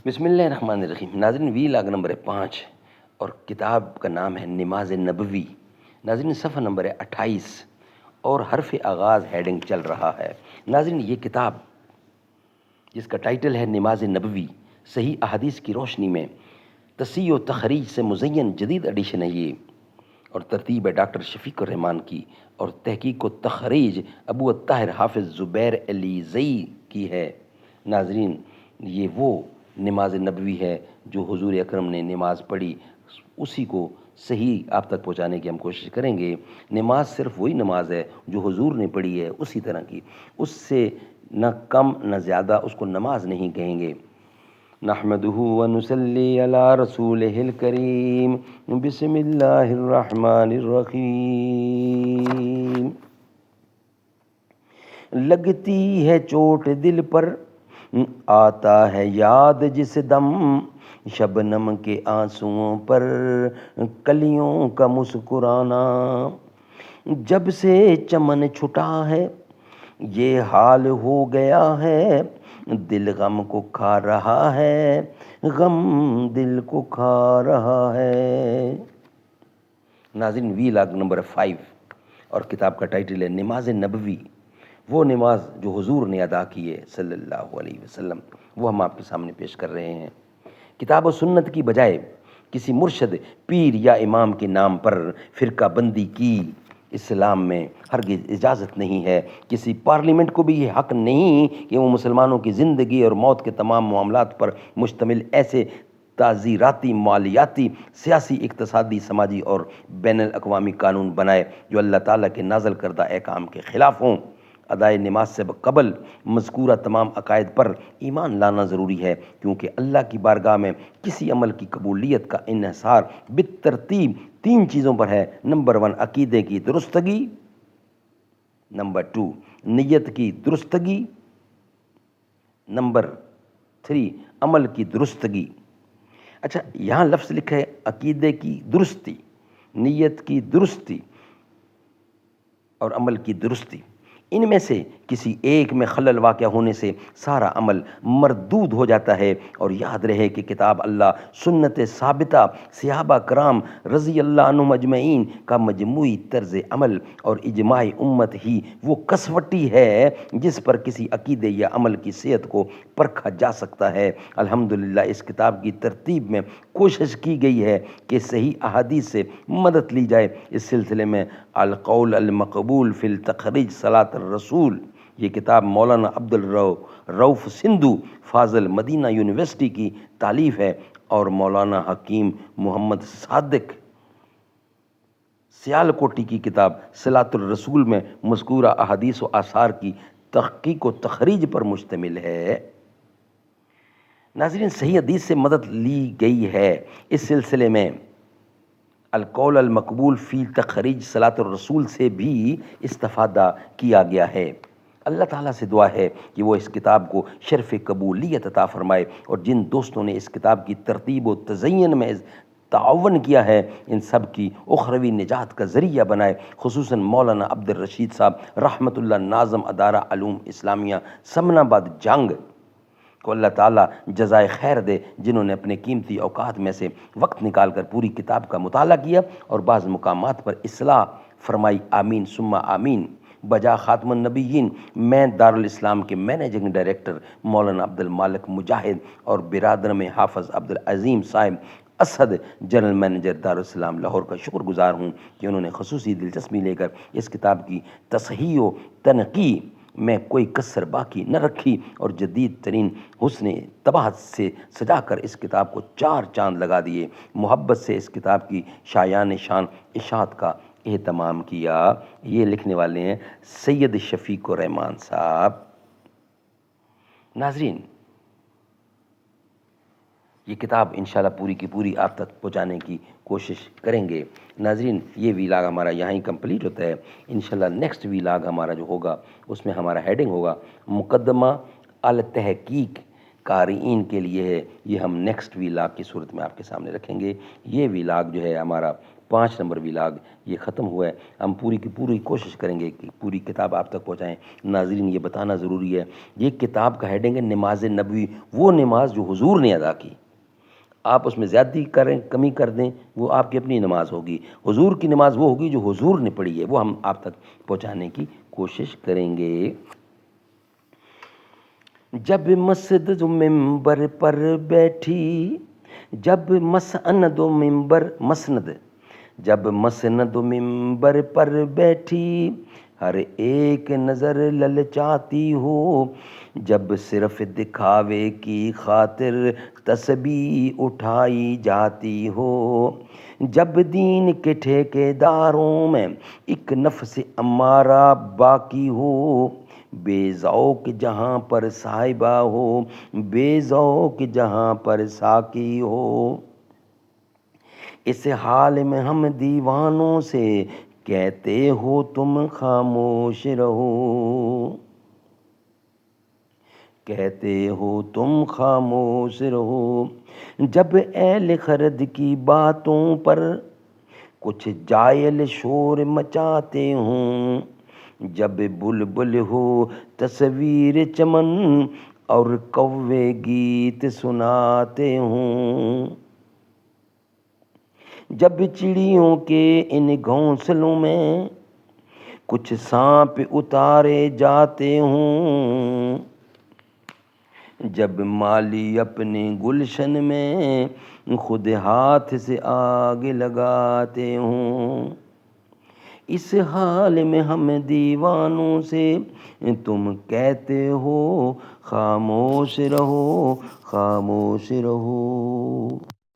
بسم اللہ الرحمن الرحیم۔ ناظرین، وی لاگ نمبر ہے 5 اور کتاب کا نام ہے نماز نبوی۔ ناظرین، صفحہ نمبر ہے 28 اور حرف آغاز ہیڈنگ چل رہا ہے۔ ناظرین، یہ کتاب جس کا ٹائٹل ہے نماز نبوی، صحیح احادیث کی روشنی میں تصحیح و تخریج سے مزین جدید ایڈیشن ہے یہ، اور ترتیب ہے ڈاکٹر شفیق الرحمان کی، اور تحقیق و تخریج ابو الطاہر حافظ زبیر علیزئی کی ہے۔ ناظرین، یہ وہ نماز نبوی ہے جو حضور اکرم نے نماز پڑھی، اسی کو صحیح آپ تک پہنچانے کی ہم کوشش کریں گے۔ نماز صرف وہی نماز ہے جو حضور نے پڑھی ہے، اسی طرح کی، اس سے نہ کم نہ زیادہ، اس کو نماز نہیں کہیں گے۔ نحمدہ ونصلی علی رسولہ الکریم، بسم اللہ الرحمن الرحیم۔ لگتی ہے چوٹ دل پر، آتا ہے یاد جس دم، شبنم کے آنسوؤں پر کلیوں کا مسکرانا۔ جب سے چمن چھٹا ہے یہ حال ہو گیا ہے، دل غم کو کھا رہا ہے، غم دل کو کھا رہا ہے۔ ناظرین، وی لاگ نمبر 5 اور کتاب کا ٹائٹل ہے نماز نبوی، وہ نماز جو حضور نے ادا کی ہے صلی اللہ علیہ وسلم، وہ ہم آپ کے سامنے پیش کر رہے ہیں۔ کتاب و سنت کی بجائے کسی مرشد، پیر یا امام کے نام پر فرقہ بندی کی اسلام میں ہرگز اجازت نہیں ہے۔ کسی پارلیمنٹ کو بھی یہ حق نہیں کہ وہ مسلمانوں کی زندگی اور موت کے تمام معاملات پر مشتمل ایسے تعزیراتی، مالیاتی، سیاسی، اقتصادی، سماجی اور بین الاقوامی قانون بنائے جو اللہ تعالیٰ کے نازل کردہ احکام کے خلاف ہوں۔ ادائے نماز سے قبل مذکورہ تمام عقائد پر ایمان لانا ضروری ہے، کیونکہ اللہ کی بارگاہ میں کسی عمل کی قبولیت کا انحصار بالترتیب 3 چیزوں پر ہے۔ نمبر 1، عقیدے کی درستگی، نمبر 2، نیت کی درستگی، نمبر 3، عمل کی درستگی۔ اچھا، یہاں لفظ لکھا ہے عقیدے کی درستی، نیت کی درستی اور عمل کی درستی۔ ان میں سے کسی ایک میں خلل واقع ہونے سے سارا عمل مردود ہو جاتا ہے، اور یاد رہے کہ کتاب اللہ، سنت ثابتہ، صحابہ کرام رضی اللہ عنہم اجمعین کا مجموعی طرز عمل اور اجماع امت ہی وہ کسوٹی ہے جس پر کسی عقیدے یا عمل کی صحت کو پرکھا جا سکتا ہے۔ الحمدللہ اس کتاب کی ترتیب میں کوشش کی گئی ہے کہ صحیح احادیث سے مدد لی جائے۔ اس سلسلے میں القول المقبول فی التخریج صلاۃ الرسول، یہ کتاب مولانا عبد الرؤف سندھو فاضل مدینہ یونیورسٹی کی تالیف ہے، اور مولانا حکیم محمد صادق سیالکوٹی کی کتاب صلاۃ الرسول میں مذکورہ احادیث و آثار کی تحقیق و تخریج پر مشتمل ہے۔ ناظرین، صحیح حدیث سے مدد لی گئی ہے۔ اس سلسلے میں القول المقبول فی تخریج صلاۃ الرسول سے بھی استفادہ کیا گیا ہے۔ اللہ تعالیٰ سے دعا ہے کہ وہ اس کتاب کو شرف قبولیت عطا فرمائے، اور جن دوستوں نے اس کتاب کی ترتیب و تزئین میں تعاون کیا ہے ان سب کی اخروی نجات کا ذریعہ بنائے، خصوصاً مولانا عبد الرشید صاحب رحمۃ اللہ، ناظم ادارہ علوم اسلامیہ سمن آباد جنگ کو اللہ تعالیٰ جزائے خیر دے، جنہوں نے اپنے قیمتی اوقات میں سے وقت نکال کر پوری کتاب کا مطالعہ کیا اور بعض مقامات پر اصلاح فرمائی۔ آمین ثم آمین۔ بجا خاتم النبیین، میں دارالاسلام کے مینیجنگ ڈائریکٹر مولانا عبد المالک مجاہد اور برادر میں حافظ عبد العظیم صاحب اسد، جنرل مینیجر دارالاسلام لاہور کا شکر گزار ہوں کہ انہوں نے خصوصی دلچسپی لے کر اس کتاب کی تصحیح و تنقیح میں کوئی کسر باقی نہ رکھی، اور جدید ترین حسن طباعت سے سجا کر اس کتاب کو 4 چاند لگا دیے۔ محبت سے اس کتاب کی شایان شان اشاعت کا اہتمام کیا۔ یہ لکھنے والے ہیں سید شفیق الرحمان صاحب۔ ناظرین، یہ کتاب انشاءاللہ پوری کی پوری آپ تک پہنچانے کی کوشش کریں گے۔ ناظرین، یہ ویلاگ ہمارا یہاں ہی کمپلیٹ ہوتا ہے۔ انشاءاللہ نیکسٹ ویلاگ ہمارا جو ہوگا اس میں ہمارا ہیڈنگ ہوگا مقدمہ التحقیق قارئین کے لیے ہے، یہ ہم نیکسٹ ویلاگ کی صورت میں آپ کے سامنے رکھیں گے۔ یہ ویلاگ جو ہے ہمارا 5 نمبر ویلاگ یہ ختم ہوا ہے۔ ہم پوری کی پوری کوشش کریں گے کہ پوری کتاب آپ تک پہنچائیں۔ ناظرین یہ بتانا ضروری ہے، یہ کتاب کا ہیڈنگ ہے نماز نبوی، وہ نماز جو حضور نے ادا کی۔ آپ اس میں زیادتی کریں کمی کر دیں وہ آپ کی اپنی نماز ہوگی، حضور کی نماز وہ ہوگی جو حضور نے پڑھی ہے، وہ ہم آپ تک پہنچانے کی کوشش کریں گے۔ جب مسجد و ممبر پر بیٹھی، جب مسند و ممبر پر بیٹھی، ہر ایک نظر للچاتی ہو، جب صرف دکھاوے کی خاطر تسبیح اٹھائی جاتی ہو، جب دین کے ٹھیکے داروں میں ایک نفس امارہ باقی ہو، بے ذوق جہاں پر صاحبہ ہو، بے ذوق جہاں پر ساقی ہو، اس حال میں ہم دیوانوں سے کہتے ہو تم خاموش رہو، کہتے ہو تم خاموش رہو، جب اہل خرد کی باتوں پر کچھ جائل شور مچاتے ہوں، جب بلبل ہو تصویر چمن اور کوے گیت سناتے ہوں، جب چڑیوں کے ان گھونسلوں میں کچھ سانپ اتارے جاتے ہوں، جب مالی اپنے گلشن میں خود ہاتھ سے آگ لگاتے ہوں، اس حال میں ہم دیوانوں سے تم کہتے ہو خاموش رہو، خاموش رہو۔